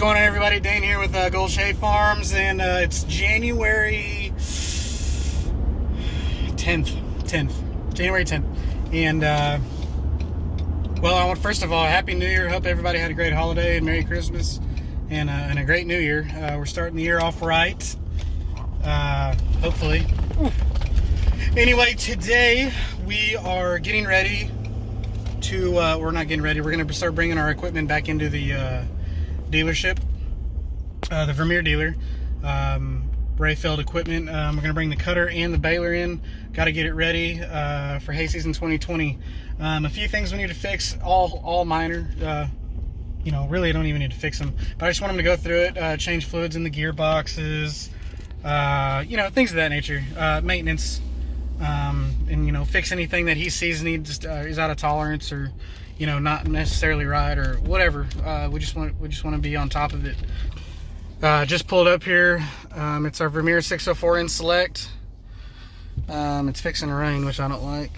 going on, everybody? Dane here with Gold Shade Farms, and it's January 10th, January 10th, and well, I want first of all, Happy New Year. Hope everybody had a great holiday and Merry Christmas, and a great New Year. We're starting the year off right, hopefully. Anyway, today we are getting ready to, we're not getting ready, we're going to start bringing our equipment back into the dealership, the Vermeer dealer. Braunfels equipment. We're going to bring the cutter and the baler in. Got to get it ready for hay season 2020. A few things we need to fix, all minor. You know, really don't even need to fix them, but I just want them to go through it, change fluids in the gearboxes, you know, things of that nature, maintenance, and you know, fix anything that he sees needs is out of tolerance, or you know, not necessarily right, or whatever. We just want to be on top of it. Just pulled up here. It's our Vermeer 604 in Select. It's fixing to rain, which I don't like.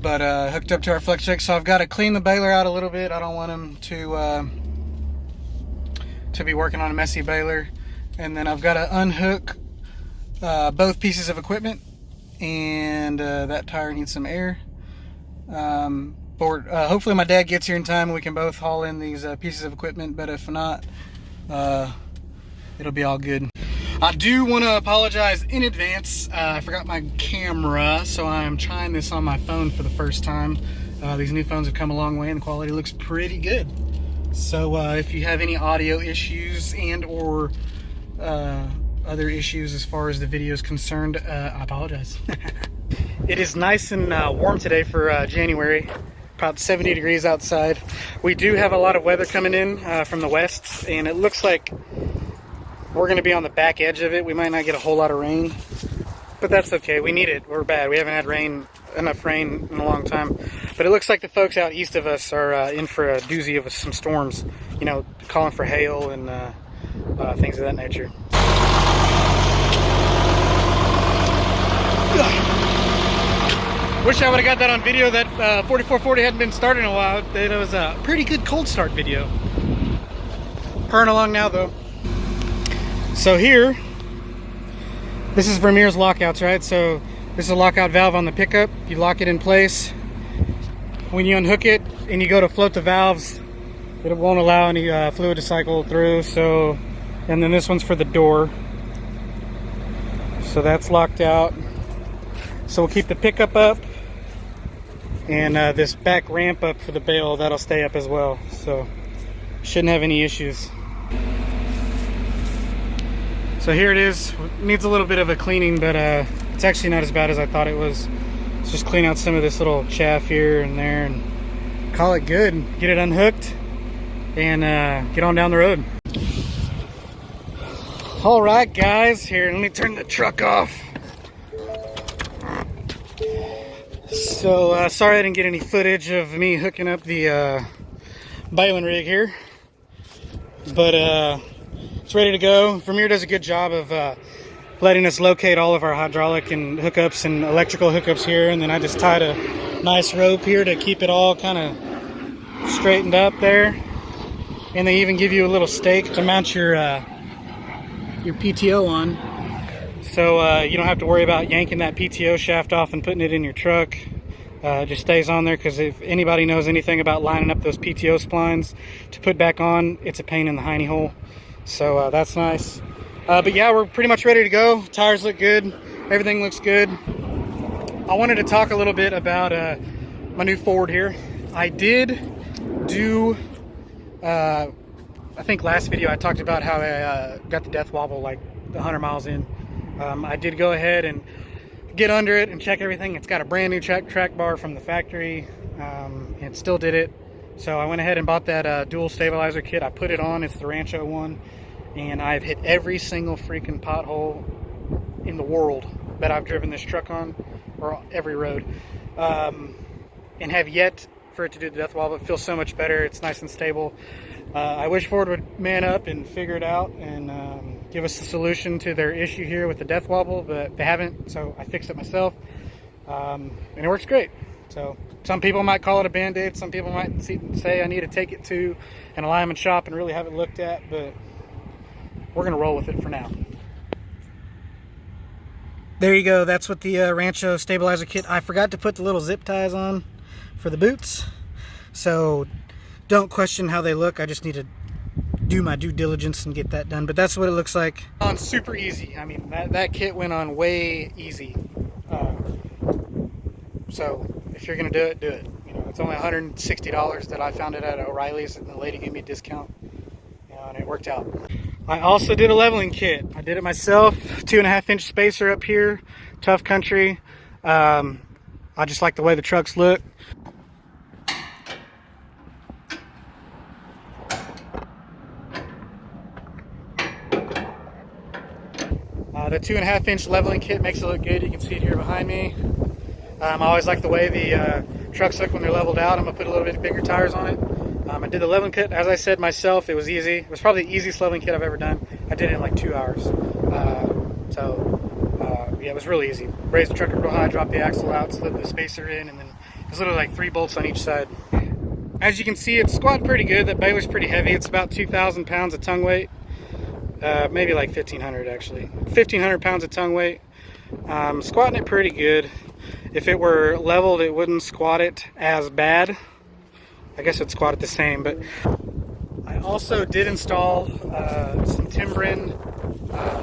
But hooked up to our flex check, so I've got to clean the baler out a little bit. I don't want him to be working on a messy baler. And then I've got to unhook both pieces of equipment, and that tire needs some air. Hopefully my dad gets here in time and we can both haul in these pieces of equipment, but if not, it'll be all good. I do want to apologize in advance. I forgot my camera, so I'm trying this on my phone for the first time. These new phones have come a long way and the quality looks pretty good. So if you have any audio issues and or other issues as far as the video is concerned, I apologize. It is nice and warm today for January. About 70 degrees outside. We do have a lot of weather coming in from the west, and it looks like we're going to be on the back edge of it. We might not get a whole lot of rain, but that's okay. We need it. We're bad. We haven't had enough rain in a long time. But it looks like the folks out east of us are in for a doozy of some storms, you know, calling for hail and things of that nature. Wish I would have got that on video. That 4440 hadn't been started in a while. It was a pretty good cold start video. Purring along now though. So here, this is Vermeer's lockouts, right? So this is a lockout valve on the pickup. You lock it in place. When you unhook it and you go to float the valves, it won't allow any fluid to cycle through. So, and then this one's for the door. So that's locked out. So we'll keep the pickup up, and this back ramp up for the bale, that'll stay up as well. So shouldn't have any issues. So here it is. Needs a little bit of a cleaning, but it's actually not as bad as I thought it was. Let's just clean out some of this little chaff here and there and call it good. Get it unhooked and get on down the road. All right, guys, here, let me turn the truck off. So sorry I didn't get any footage of me hooking up the baling rig here, but it's ready to go. Vermeer does a good job of letting us locate all of our hydraulic and hookups and electrical hookups here, and then I just tied a nice rope here to keep it all kind of straightened up there. And they even give you a little stake to mount your PTO on, so you don't have to worry about yanking that PTO shaft off and putting it in your truck. It just stays on there, because if anybody knows anything about lining up those PTO splines to put back on, it's a pain in the hiney hole. So that's nice. But yeah, we're pretty much ready to go. Tires look good. Everything looks good. I wanted to talk a little bit about my new Ford here. I did do, I think last video I talked about how I got the death wobble like 100 miles in. I did go ahead and get under it and check everything. It's got a brand new track bar from the factory. It still did it. So I went ahead and bought that dual stabilizer kit. I put it on. It's the Rancho one. And I've hit every single freaking pothole in the world that I've driven this truck on, or every road. And have yet for it to do the death wobble. It feels so much better. It's nice and stable. I wish Ford would man up and figure it out and give us the solution to their issue here with the death wobble, but they haven't, so I fixed it myself, and it works great. So Some people might call it a Band-Aid. Some people might say I need to take it to an alignment shop and really have it looked at, but we're going to roll with it for now. There you go. That's what the Rancho stabilizer kit. I forgot to put the little zip ties on for the boots, so don't question how they look. I just need to do my due diligence and get that done, but that's what it looks like. On super easy. I mean, that kit went on way easy. So if you're gonna do it, do it. You know, it's only $160 that I found it at O'Reilly's, and the lady gave me a discount, you know, and it worked out. I also did a leveling kit. I did it myself. 2.5-inch spacer up here, tough country. I just like the way the trucks look. The 2.5-inch leveling kit makes it look good. You can see it here behind me. I always like the way the trucks look when they're leveled out. I'm going to put a little bit bigger tires on it. I did the leveling kit, as I said myself, it was easy. It was probably the easiest leveling kit I've ever done. I did it in like 2 hours. Yeah, it was really easy. Raised the truck up real high, dropped the axle out, slid the spacer in, and then there's literally like 3 bolts on each side. As you can see, it's squatting pretty good. That baler's pretty heavy. It's about 2,000 pounds of tongue weight. Maybe like 1,500 actually. 1,500 pounds of tongue weight. Squatting it pretty good. If it were leveled, it wouldn't squat it as bad. I guess it'd squat it the same, but I also did install some Timbren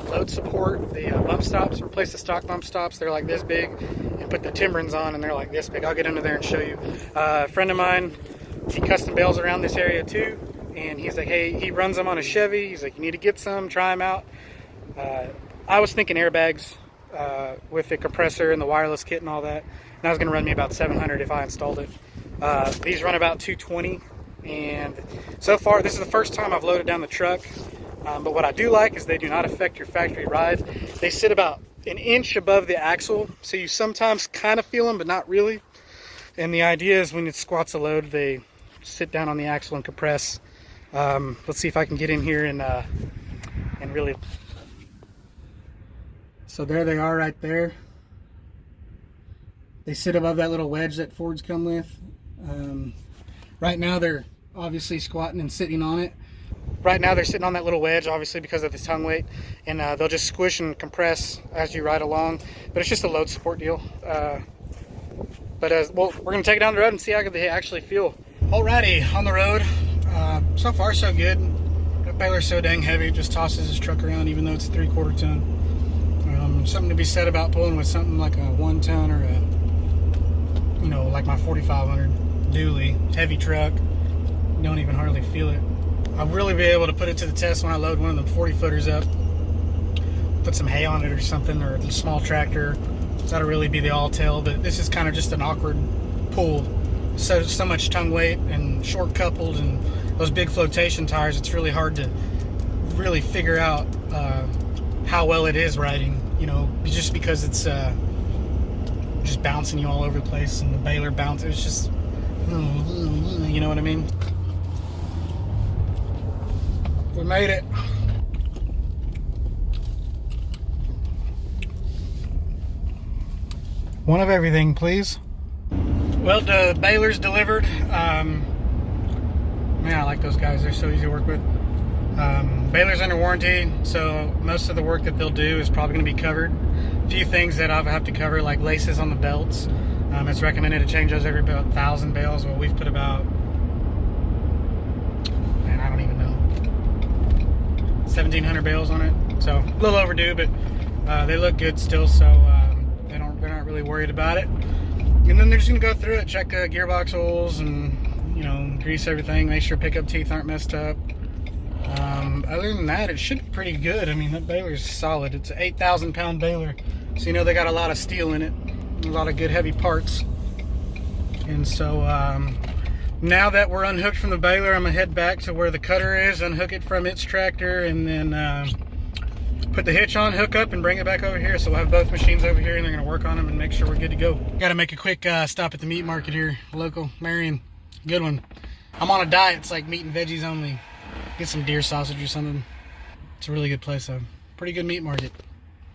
load support, the bump stops, replace the stock bump stops. They're like this big, and put the Timbrens on, and they're like this big. I'll get under there and show you. A friend of mine, he custom bales around this area too, and he's like, hey, he runs them on a Chevy. He's like, you need to get some, try them out. I was thinking airbags with the compressor and the wireless kit and all that. And that was going to run me about $700 if I installed it. These run about $220, and so far this is the first time I've loaded down the truck. But what I do like is they do not affect your factory ride. They sit about an inch above the axle, so you sometimes kind of feel them, but not really. And the idea is when it squats a load, they sit down on the axle and compress. Let's see if I can get in here and really. So there they are right there. They sit above that little wedge that Fords come with. Right now they're obviously squatting and sitting on it. Right now they're sitting on that little wedge, obviously because of the tongue weight, and they'll just squish and compress as you ride along. But it's just a load support deal. Well, we're gonna take it down the road and see how they actually feel. Alrighty, on the road. So far so good. The baler's so dang heavy, it just tosses his truck around even though it's 3/4 ton. Something to be said about pulling with something like a 1 ton or a, you know, like my 4500 dually, heavy truck. You don't even hardly feel it. I'll really be able to put it to the test when I load one of them 40 footers up, put some hay on it or something, or a small tractor. That'll really be the all tell, but this is kind of just an awkward pull. So much tongue weight and short coupled and those big flotation tires, it's really hard to really figure out how well it is riding, you know, just because it's just bouncing you all over the place, and the baler bounce, it's just, you know what I mean? We made it. One of everything, please. Well, the baler's delivered. Man, I like those guys. They're so easy to work with. Baler's under warranty, so most of the work that they'll do is probably going to be covered. A few things that I'll have to cover, like laces on the belts. It's recommended to change those every about 1,000 bales. Well, we've put about, man, I don't even know, 1,700 bales on it. So a little overdue, but they look good still, so they're not really worried about it. And then they're just going to go through it, check gearbox oils, and, you know, grease everything, make sure pickup teeth aren't messed up. Other than that, it should be pretty good. I mean, that baler's solid. It's an 8,000 pound baler, so you know they got a lot of steel in it, a lot of good heavy parts. And so now that we're unhooked from the baler, I'm gonna head back to where the cutter is, unhook it from its tractor, and then put the hitch on, hook up, and bring it back over here. So we'll have both machines over here, and they're gonna work on them and make sure we're good to go. Gotta make a quick stop at the meat market here, local, Marion, good one. I'm on a diet, it's like meat and veggies only. Get some deer sausage or something. It's a really good place though. Pretty good meat market.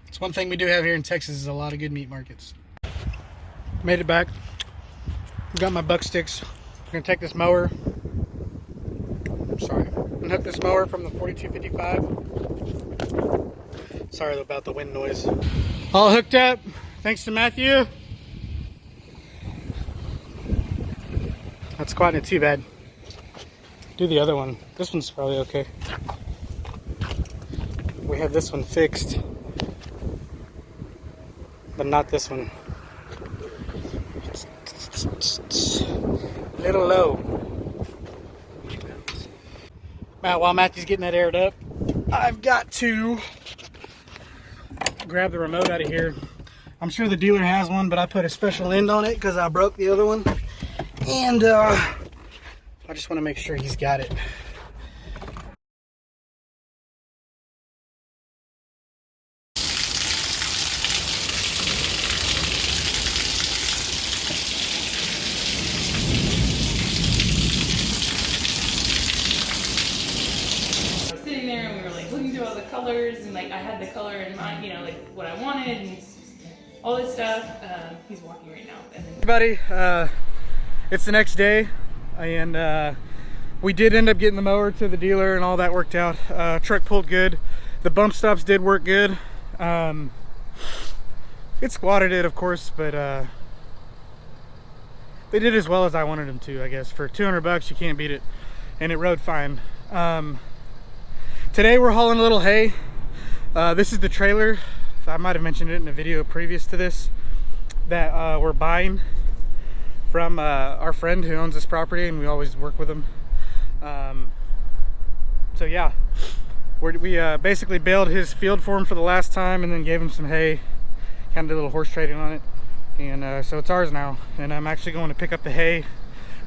It's one thing we do have here in Texas is a lot of good meat markets. Made it back. Got my buck sticks. I'm gonna take this mower. Sorry, I'm gonna hook this mower from the 4255. Sorry about the wind noise. All hooked up, thanks to Matthew. That's quite not too bad. Do the other one. This one's probably okay. We have this one fixed, but not this one. Little low. While Matthew's getting that aired up, I've got to grab the remote out of here. I'm sure the dealer has one, but I put a special end on it because I broke the other one. And I just want to make sure he's got it. Sitting there and we were like looking through all the colors and like I had the color in mind, you know, like what I wanted and all this stuff. He's walking right now. And then Everybody, it's the next day and we did end up getting the mower to the dealer and all that worked out. Truck pulled good. The bump stops did work good. It squatted it, of course, but they did as well as I wanted them to, I guess. For 200 bucks, you can't beat it. And it rode fine. Today we're hauling a little hay. This is the trailer. I might have mentioned it in a video previous to this that we're buying from our friend who owns this property, and we always work with him. So yeah, we basically baled his field for him for the last time and then gave him some hay, kind of did a little horse trading on it, and so it's ours now. And I'm actually going to pick up the hay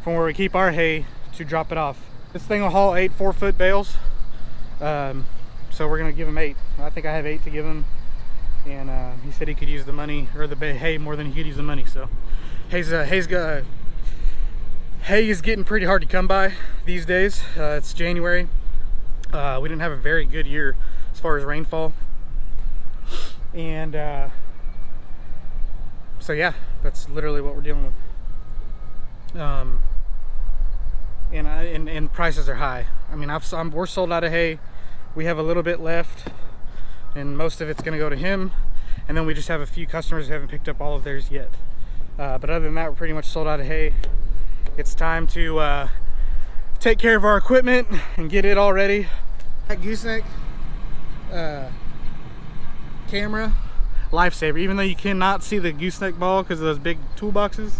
from where we keep our hay to drop it off. This thing will haul 8 4-foot bales. So we're gonna give him 8. I think I have 8 to give him, and he said he could use the money or the hay more than he could use the money. So hay is getting pretty hard to come by these days. It's January. We didn't have a very good year as far as rainfall, and so yeah, that's literally what we're dealing with. And prices are high. I mean, we're sold out of hay. We have a little bit left, and most of it's going to go to him. And then we just have a few customers who haven't picked up all of theirs yet. But other than that, we're pretty much sold out of hay. It's time to take care of our equipment and get it all ready. That gooseneck camera, lifesaver. Even though you cannot see the gooseneck ball because of those big toolboxes,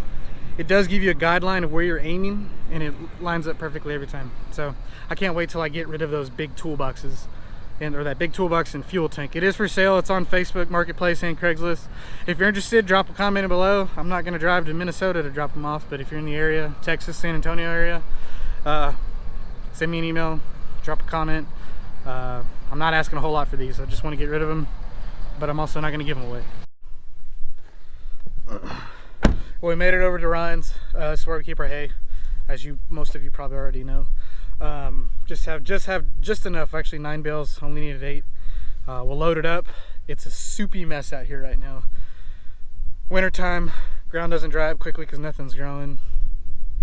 it does give you a guideline of where you're aiming, and it lines up perfectly every time. So I can't wait till I get rid of those big toolboxes, or that big toolbox and fuel tank. It is for sale. It's on Facebook Marketplace and Craigslist. If you're interested, drop a comment below. I'm not going to drive to Minnesota to drop them off, but if you're in the area, Texas, San Antonio area, send me an email, drop a comment. I'm not asking a whole lot for these. I just want to get rid of them, but I'm also not going to give them away. Well, we made it over to Ryan's. This is where we keep our hay, as most of you probably already know. Just have enough. Actually, 9 bales. Only needed 8. We'll load it up. It's a soupy mess out here right now. Wintertime, ground doesn't dry up quickly because nothing's growing.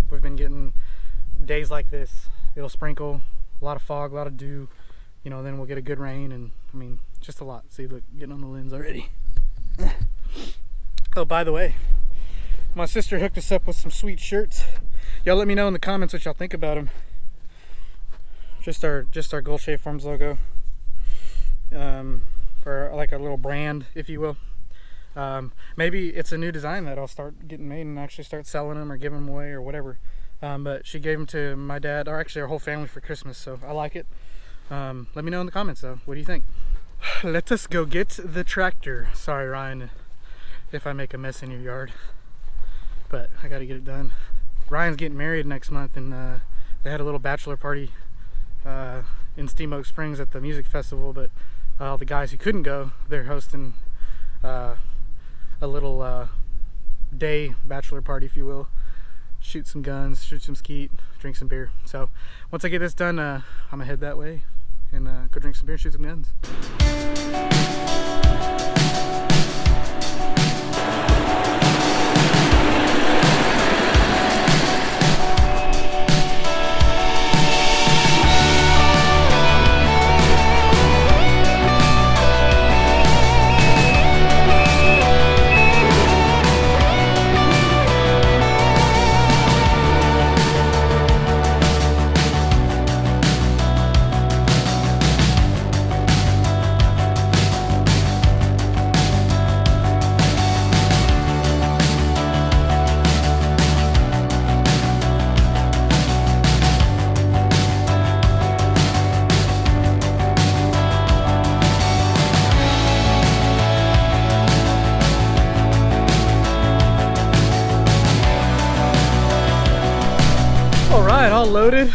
We've been getting days like this. It'll sprinkle, a lot of fog, a lot of dew. You know, then we'll get a good rain, and I mean, just a lot. See, look, getting on the lens already. Oh, by the way, my sister hooked us up with some sweet shirts. Y'all let me know in the comments what y'all think about them. Just our Gulfshay Farms logo, or like a little brand, if you will. Maybe it's a new design that I'll start getting made and actually start selling them or giving them away or whatever. But she gave them to my dad, or actually our whole family, for Christmas, so I like it. Let me know in the comments though. What do you think? Let us go get the tractor. Sorry, Ryan, if I make a mess in your yard, but I got to get it done. Ryan's getting married next month, and they had a little bachelor party in Steamboat Springs at the music festival, but all the guys who couldn't go, they're hosting a little day bachelor party, if you will. Shoot some guns, shoot some skeet, drink some beer. So once I get this done, I'm gonna head that way and go drink some beer, shoot some guns. right, all loaded.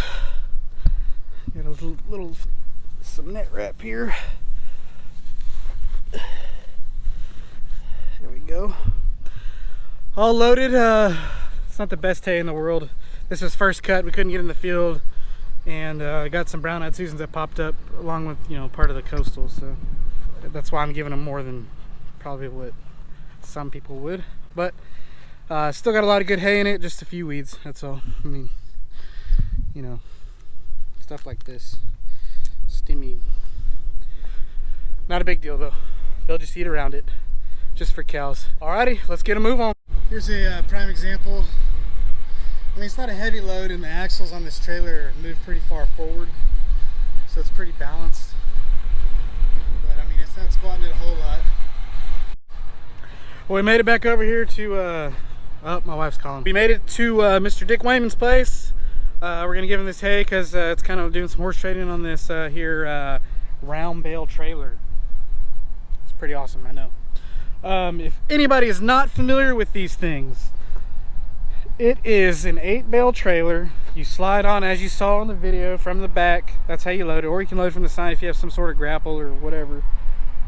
Got a little some net wrap here. There we go. All loaded. It's not the best hay in the world. This was first cut. We couldn't get in the field, and I got some brown-eyed Susans that popped up along with, you know, part of the coastal. So that's why I'm giving them more than probably what some people would. But still got a lot of good hay in it. Just a few weeds. That's all. I mean, you know, stuff like this. Stimmy. Not a big deal though. They'll just eat around it, just for cows. Alrighty, let's get a move on. Here's a prime example. I mean, it's not a heavy load, and the axles on this trailer move pretty far forward, so it's pretty balanced. But I mean, it's not squatting it a whole lot. Well, we made it back over here to, oh, my wife's calling. We made it to Mr. Dick Wayman's place. We're gonna give him this hay because it's kind of doing some horse trading on this here round bale trailer. It's pretty awesome, I know. If anybody is not familiar with these things, it is an 8-bale trailer. You slide on, as you saw in the video, from the back. That's how you load it, or you can load from the side if you have some sort of grapple or whatever.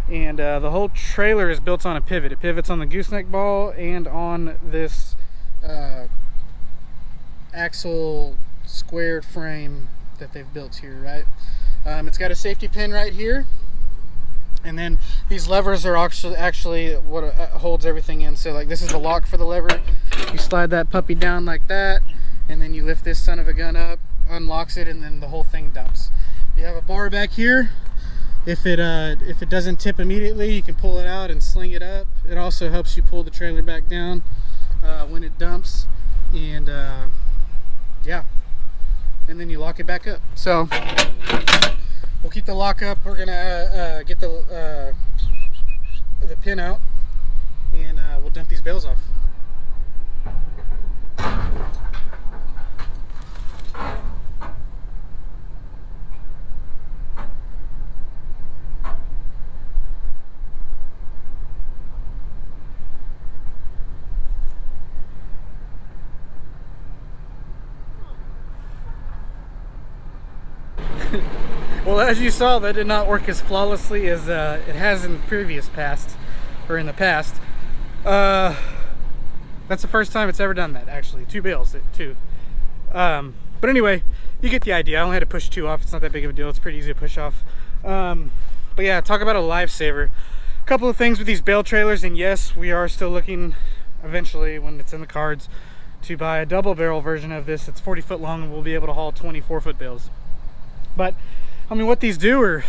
And the whole trailer is built on a pivot. It pivots on the gooseneck ball and on this axle squared frame that they've built here, right? It's got a safety pin right here, and then these levers are actually what holds everything in. So like, this is the lock for the lever. You slide that puppy down like that, and then you lift this son of a gun up, unlocks it, and then the whole thing dumps. You have a bar back here. If it doesn't tip immediately, you can pull it out and sling it up. It also helps you pull the trailer back down when it dumps, and yeah, and then you lock it back up. So we'll keep the lock up. We're gonna get the pin out, and we'll dump these bales off. Well, as you saw, that did not work as flawlessly as it has in the previous past, or in the past. That's the first time it's ever done that, actually. 2 bales, too. But anyway, you get the idea. I only had to push 2 off. It's not that big of a deal. It's pretty easy to push off. But yeah, talk about a lifesaver. A couple of things with these bale trailers, and yes, we are still looking eventually, when it's in the cards, to buy a double barrel version of this. It's 40 foot long, and we'll be able to haul 24-foot bales. But I mean, what these do are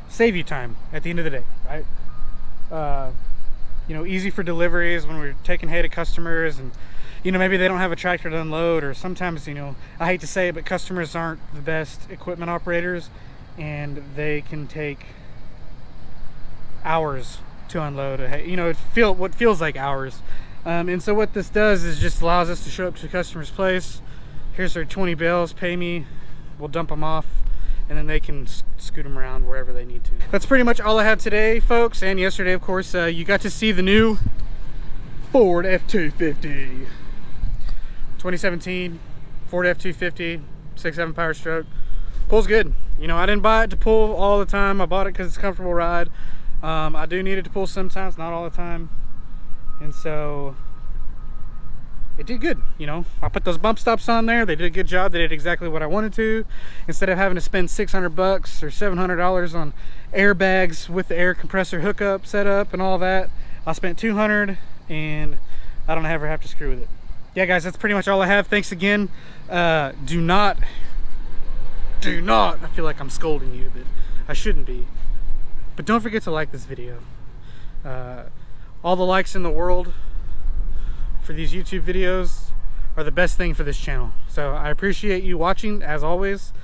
save you time at the end of the day, right? You know, easy for deliveries when we're taking hay to customers, and you know, maybe they don't have a tractor to unload, or sometimes, you know, I hate to say it, but customers aren't the best equipment operators, and they can take hours to unload a hay. You know, what feels like hours. And so what this does is just allows us to show up to the customer's place. Here's their 20 bales, pay me, we'll dump them off, and then they can scoot them around wherever they need to. That's pretty much all I have today, folks, and yesterday, of course. You got to see the new Ford F-250. 2017 Ford F-250, 6.7 power stroke. Pulls good. You know, I didn't buy it to pull all the time. I bought it because it's a comfortable ride. I do need it to pull sometimes, not all the time. And so it did good. You know, I put those bump stops on there. They did a good job. They did exactly what I wanted to. Instead of having to spend $600 or $700 on airbags with the air compressor hookup setup and all that, I spent $200, and I don't ever have to screw with it. Yeah, guys, that's pretty much all I have. Thanks again. Do not, I feel like I'm scolding you, but I shouldn't be. But don't forget to like this video. All the likes in the world for these YouTube videos are the best thing for this channel. So I appreciate you watching, as always.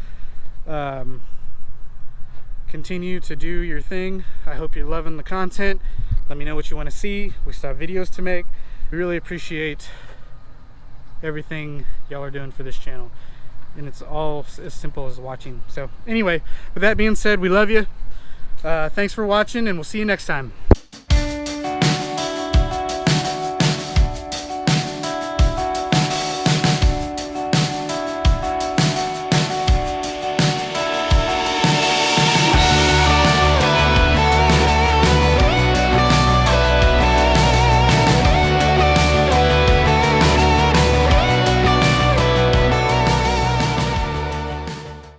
Continue to do your thing. I hope you're loving the content. Let me know what you want to see. We still have videos to make. We really appreciate everything y'all are doing for this channel, and it's all as simple as watching. So anyway, with that being said, we love you. Thanks for watching, and we'll see you next time.